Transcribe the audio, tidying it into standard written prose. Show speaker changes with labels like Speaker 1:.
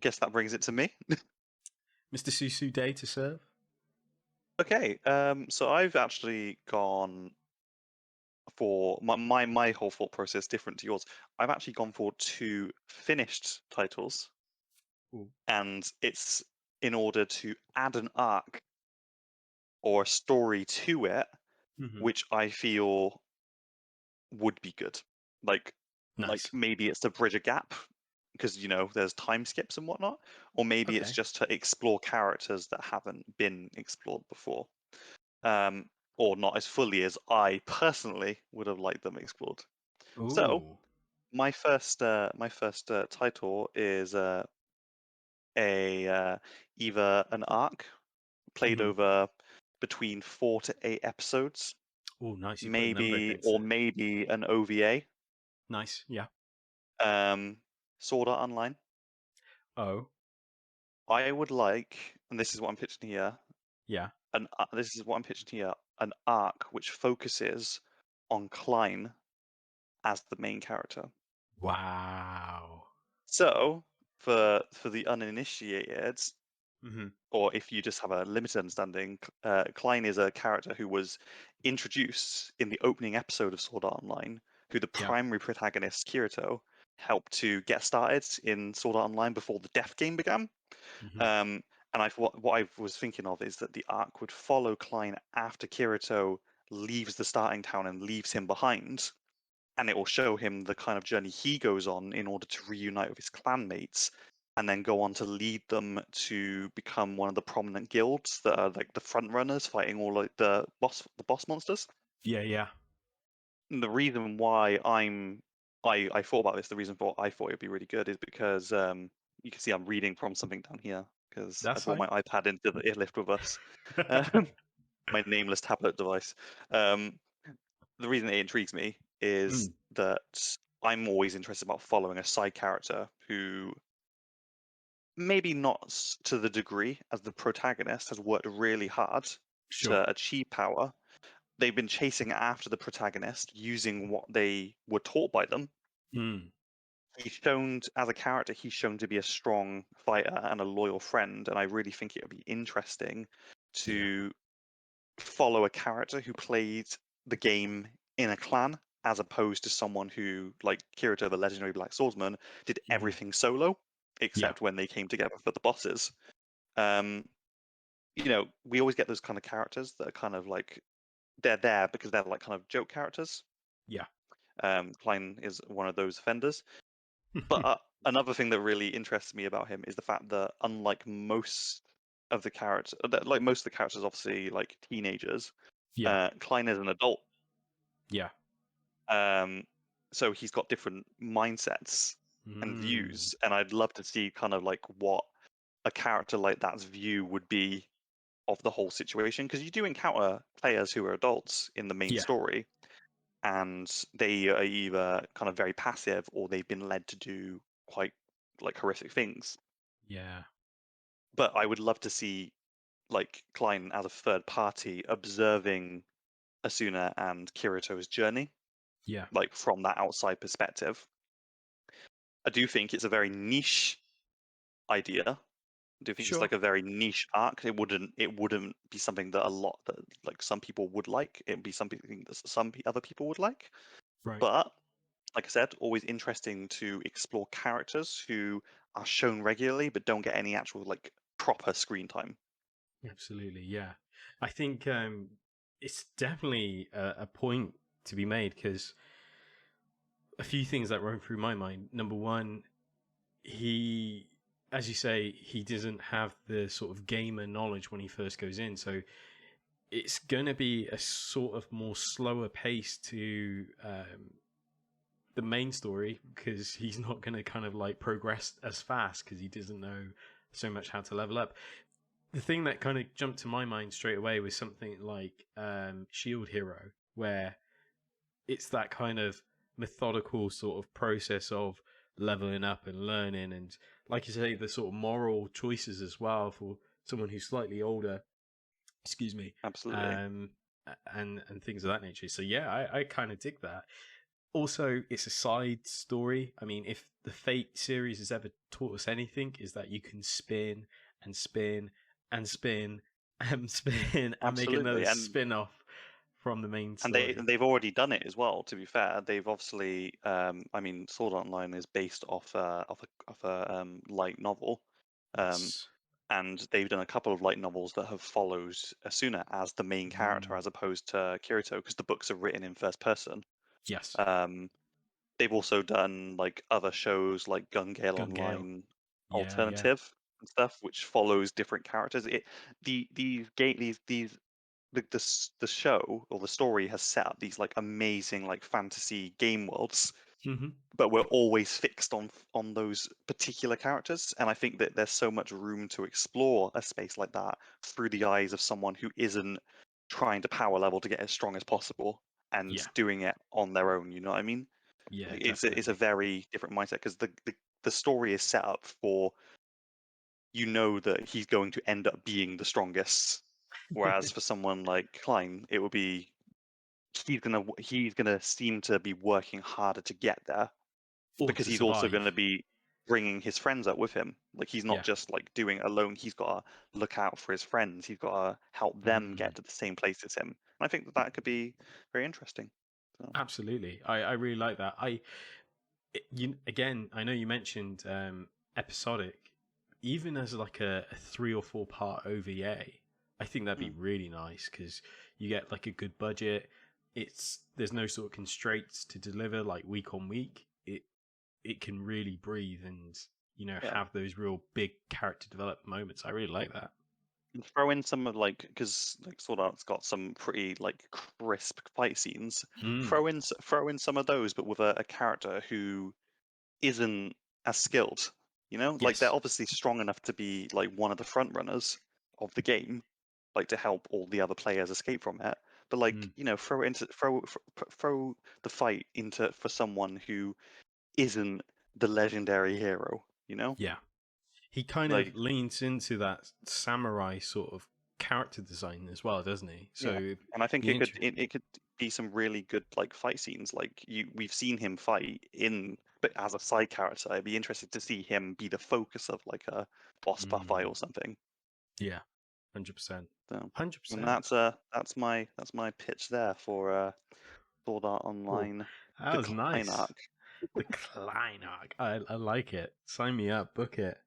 Speaker 1: guess that brings it to me.
Speaker 2: Mr. Susu Day to serve.
Speaker 1: Okay, so I've actually gone for my whole thought process different to yours. I've actually gone for two finished titles,
Speaker 2: Ooh.
Speaker 1: and it's in order to add an arc or a story to it,
Speaker 2: Mm-hmm.
Speaker 1: which I feel would be good. Like
Speaker 2: Nice.
Speaker 1: maybe it's to bridge a gap because there's time skips and whatnot, or maybe it's
Speaker 2: Okay.
Speaker 1: just to explore characters that haven't been explored before, or not as fully as I personally would have liked them explored. So
Speaker 2: Ooh.
Speaker 1: my first title is a either an arc played
Speaker 2: Mm-hmm.
Speaker 1: over between 4 to 8 episodes,
Speaker 2: Oh, nice. You put a number
Speaker 1: maybe
Speaker 2: against
Speaker 1: or
Speaker 2: it.
Speaker 1: maybe an OVA.
Speaker 2: Nice. Yeah.
Speaker 1: Sword Art Online.
Speaker 2: Oh.
Speaker 1: I would like, and this is what I'm pitching here.
Speaker 2: Yeah.
Speaker 1: This is what I'm pitching here. An arc which focuses on Klein as the main character.
Speaker 2: Wow.
Speaker 1: So for the uninitiated,
Speaker 2: Mm-hmm.
Speaker 1: or if you just have a limited understanding, Klein is a character who was introduced in the opening episode of Sword Art Online, who the
Speaker 2: Yeah.
Speaker 1: primary protagonist, Kirito, helped to get started in Sword Art Online before the Death Game began.
Speaker 2: Mm-hmm.
Speaker 1: And what I was thinking of is that the arc would follow Klein after Kirito leaves the starting town and leaves him behind, and it will show him the kind of journey he goes on in order to reunite with his clanmates, and then go on to lead them to become one of the prominent guilds that are like the front runners fighting all like the boss monsters.
Speaker 2: Yeah. Yeah.
Speaker 1: And the reason why I thought about this, the reason for I thought it'd be really good is because you can see I'm reading from something down here because I
Speaker 2: That's
Speaker 1: brought
Speaker 2: fine.
Speaker 1: my iPad into the airlift with us, um, my nameless tablet device. Um, the reason it intrigues me is
Speaker 2: Mm.
Speaker 1: that I'm always interested about following a side character who maybe not to the degree as the protagonist has worked really hard
Speaker 2: Sure.
Speaker 1: to achieve power. They've been chasing after the protagonist using what they were taught by them.
Speaker 2: Mm.
Speaker 1: He's shown as a character, he's shown to be a strong fighter and a loyal friend, and I really think it would be interesting
Speaker 2: Yeah.
Speaker 1: to follow a character who played the game in a clan as opposed to someone who, like Kirito, the legendary Black Swordsman, did
Speaker 2: Mm-hmm.
Speaker 1: everything solo
Speaker 2: Yeah.
Speaker 1: except when they came together for the bosses. Um, we always get those kind of characters that are kind of like they're there because they're like kind of joke characters.
Speaker 2: Yeah.
Speaker 1: Klein is one of those offenders. But another thing that really interests me about him is the fact that unlike most of the characters, like most of the characters, obviously like teenagers,
Speaker 2: Yeah.
Speaker 1: Klein is an adult.
Speaker 2: Yeah.
Speaker 1: Um, so he's got different mindsets and
Speaker 2: Mm.
Speaker 1: views, and I'd love to see kind of like what a character like that's view would be of the whole situation, because you do encounter players who are adults in the main
Speaker 2: Yeah.
Speaker 1: story, and they are either kind of very passive or they've been led to do quite like horrific things.
Speaker 2: Yeah.
Speaker 1: But I would love to see like Klein as a third party observing Asuna and Kirito's journey,
Speaker 2: Yeah.
Speaker 1: like from that outside perspective. I do think it's a very niche idea. I do think it's
Speaker 2: Sure.
Speaker 1: like a very niche arc. It wouldn't be something that a lot that like some people would like. It'd be something that other people would like.
Speaker 2: Right.
Speaker 1: But like I said, always interesting to explore characters who are shown regularly but don't get any actual like proper screen time.
Speaker 2: Absolutely. Yeah. I think it's definitely a point to be made because a few things that run through my mind. Number one, he, as you say, he doesn't have the sort of gamer knowledge when he first goes in. So it's going to be a sort of more slower pace to the main story because he's not going to kind of like progress as fast because he doesn't know so much how to level up. The thing that kind of jumped to my mind straight away was something like Shield Hero, where it's that kind of methodical sort of process of leveling up and learning, and like you say, the sort of moral choices as well for someone who's slightly older. Excuse me,
Speaker 1: Absolutely.
Speaker 2: um, and things of that nature. So yeah, I kind of dig that. Also, it's a side story. I mean, if the Fate series has ever taught us anything, is that you can spin and spin and spin and spin and make another
Speaker 1: Absolutely,
Speaker 2: spin-off from the main
Speaker 1: and
Speaker 2: story.
Speaker 1: they've already done it as well. To be fair, they've obviously, I mean, Sword Art Online is based off a light novel, um,
Speaker 2: Yes.
Speaker 1: and they've done a couple of light novels that have followed Asuna as the main character,
Speaker 2: Mm,
Speaker 1: as opposed to Kirito, because the books are written in first person.
Speaker 2: yes.
Speaker 1: Um, they've also done like other shows like Gun Gale
Speaker 2: Gun Gale.
Speaker 1: Online
Speaker 2: Yeah, yeah.
Speaker 1: Alternative and stuff, which follows different characters. The show or the story has set up these like amazing like fantasy game worlds,
Speaker 2: Hmm.
Speaker 1: but we're always fixed on those particular characters. And I think that there's so much room to explore a space like that through the eyes of someone who isn't trying to power level to get as strong as possible and
Speaker 2: Yeah.
Speaker 1: doing it on their own. You know what I mean?
Speaker 2: Yeah,
Speaker 1: Like it's a
Speaker 2: definitely.
Speaker 1: very different mindset because the story is set up for, you know, that he's going to end up being the strongest. Whereas for someone like Klein, it will be he's gonna seem to be working harder to get there
Speaker 2: Or
Speaker 1: because
Speaker 2: to
Speaker 1: he's also going
Speaker 2: survive.
Speaker 1: to be bringing his friends up with him. Like he's not
Speaker 2: Yeah.
Speaker 1: just like doing it alone. He's got to look out for his friends. He's got to help them
Speaker 2: Mm,
Speaker 1: get to the same place as him. And I think that could be very interesting. So,
Speaker 2: absolutely. I really like that. Again, I know you mentioned episodic. Even as like a 3 or 4 part OVA, I think that'd be
Speaker 1: mm,
Speaker 2: really nice because you get like a good budget. There's no sort of constraints to deliver like week on week. It can really breathe and
Speaker 1: yeah.
Speaker 2: have those real big character development moments. I really like that.
Speaker 1: And throw in some of like, because like Sword Art's got some pretty like crisp fight scenes.
Speaker 2: Mm,
Speaker 1: Throw in some of those, but with a character who isn't as skilled. You know, like they're
Speaker 2: yes.
Speaker 1: obviously strong enough to be like one of the front runners of the game, like to help all the other players escape from it. But like,
Speaker 2: Mm,
Speaker 1: you know, throw the fight into for someone who isn't the legendary hero. You know,
Speaker 2: yeah. He kind of
Speaker 1: like
Speaker 2: leans into that samurai sort of character design as well, doesn't he?
Speaker 1: yeah.
Speaker 2: So
Speaker 1: And I think
Speaker 2: the
Speaker 1: it could be some really good like fight scenes. Like we've seen him fight but as a side character, I'd be interested to see him be the focus of like a boss fight
Speaker 2: mm,
Speaker 1: or something.
Speaker 2: yeah, 100%,
Speaker 1: So, and
Speaker 2: 100%.
Speaker 1: that's my pitch there for Sword Art
Speaker 2: Cool.
Speaker 1: Online
Speaker 2: That was
Speaker 1: Decline
Speaker 2: nice.
Speaker 1: arc.
Speaker 2: The Klein arc. I like it. Sign me up. Book it.